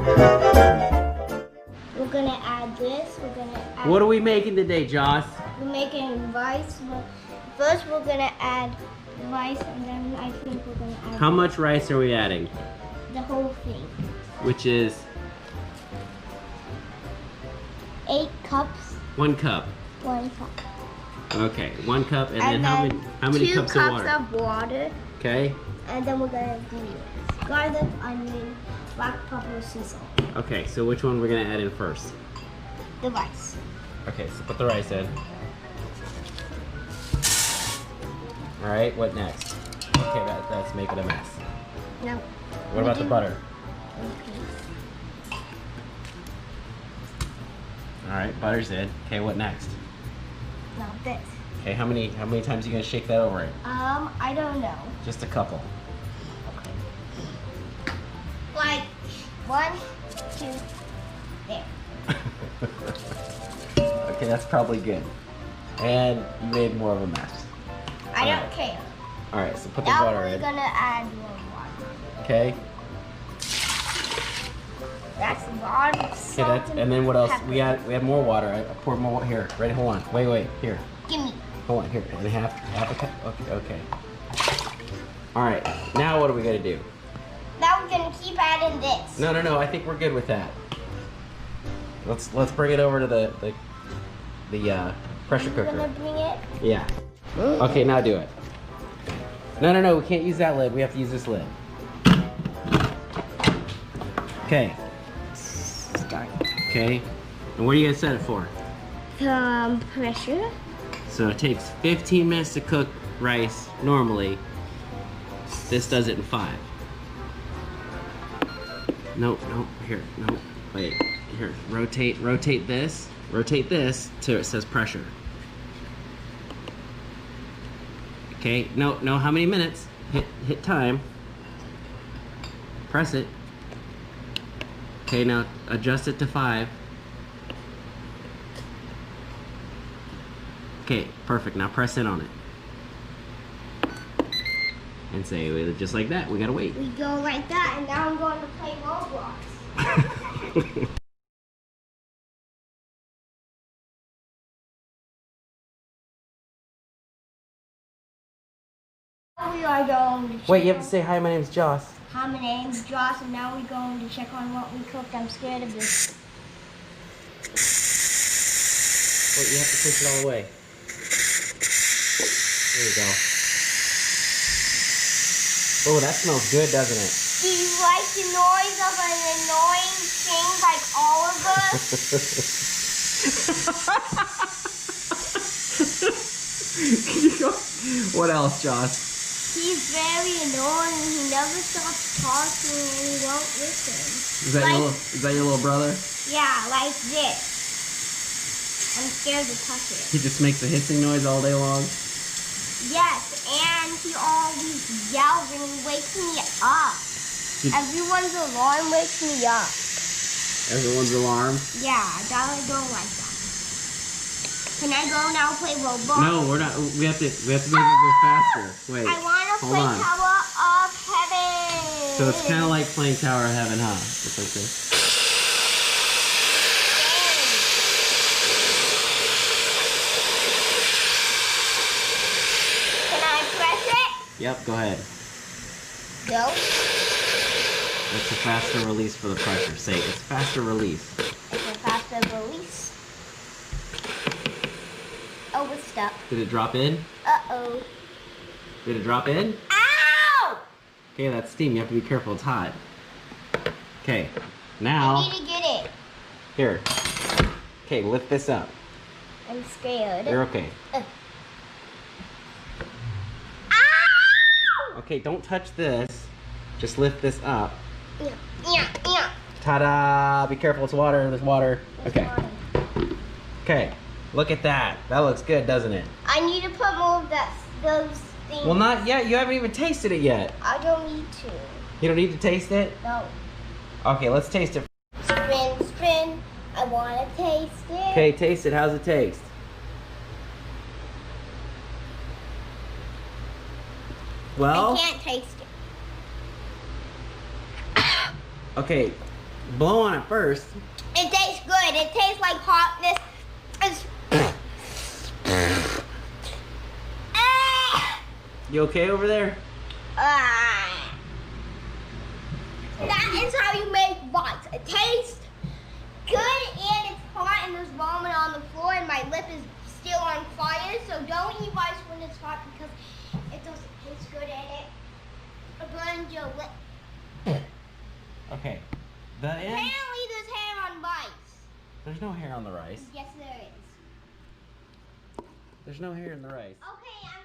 We're gonna add this. We're gonna add. What are we making today, Joss? We're making rice. First, we're gonna add rice, and then I think we're gonna add. How much rice are we adding? The whole thing. Which is 8 cups. 1 cup. 1 cup. Okay, 1 cup, and then how many cups of water? 2 cups of water. Okay. And then we're gonna do garlic, onion, black pepper, sea salt. Okay, so which one we're gonna add in first? The rice. Okay, so put the rice in. All right, what next? Okay, that's making a mess. No. What about the butter? Okay. All right, butter's in. Okay, what next? Now this. Okay, how many times are you gonna shake that over it? I don't know. Just a couple. Like 1, 2, there. Okay, that's probably good. And you made more of a mess. I don't care. All right, so put the Now butter we're in. gonna add more water. Okay. That's a lot of Okay, salt and then what else? pepper. We had more water. I poured more water. Here, ready? Hold on. Wait. Here. Give me. Hold on. Here, and half a cup. Okay. All right. Now what are we gonna do? Now we're gonna keep adding this. No. I think we're good with that. Let's bring it over to the pressure We're cooker. gonna bring it. Yeah. Okay, now do it. No. We can't use that lid. We have to use this lid. Okay. Start. Okay. And what are you gonna set it for? Pressure. So it takes 15 minutes to cook rice normally. This does it in 5. No, here, no, wait, here, rotate this till it says pressure. Okay, no, how many minutes? Hit time. Press it. Okay, now adjust it to 5. Okay, perfect, now press in on it. And say, just like that, we gotta wait. We go like that, and now I'm going to play Roblox. We are going to check Wait, you have to say, hi, my name's Joss. Hi, my name's Joss, and now we're going to check on what we cooked. I'm scared of this. Wait, you have to push it all the way. There you go. Oh, that smells good, doesn't it? Do you like the noise of an annoying thing like Oliver? What else, Joss? He's very annoying. He never stops talking and he won't listen. Is that your little brother? Yeah, like this. I'm scared to touch it. He just makes a hissing noise all day long? Yes, and he always yells and he wakes me up. Everyone's alarm wakes me up. Everyone's alarm? Yeah, I don't like that. Can I go now play Roblox? No, we're not. We have to make it go faster. Wait. I want to hold play on. Tower of Heaven. So it's kind of like playing Tower of Heaven, huh? Just like this. Can I press it? Yep, go ahead. Go. That's a faster release for the pressure. Say, it's faster release. It's a faster release. Oh, it's stuck. Did it drop in? Uh-oh. Did it drop in? Ow! Okay, that's steam. You have to be careful. It's hot. Okay, I now, need to get it. here. Okay, lift this up. I'm scared. You're okay. Ow! Okay, don't touch this. Just lift this up. Yeah. Ta-da! Be careful, it's water. There's water. Okay. Okay, look at that. That looks good, doesn't it? I need to put more of those things. Well, not yet. You haven't even tasted it yet. I don't need to. You don't need to taste it? No. Okay, let's taste it. Spin. I want to taste it. Okay, taste it. How's it taste? Well, I can't taste it. okay. Blow on it first. It tastes good. It tastes like hotness. It's... You okay over there? That is how you make bites. It tastes good and it's hot and there's vomit on the floor and my lip is still on fire. So don't eat rice when it's hot because it doesn't taste good and it burns your lip. Okay. The end. Apparently there's hair on rice. There's no hair on the rice. Yes, there is. There's no hair in the rice. Okay, I'm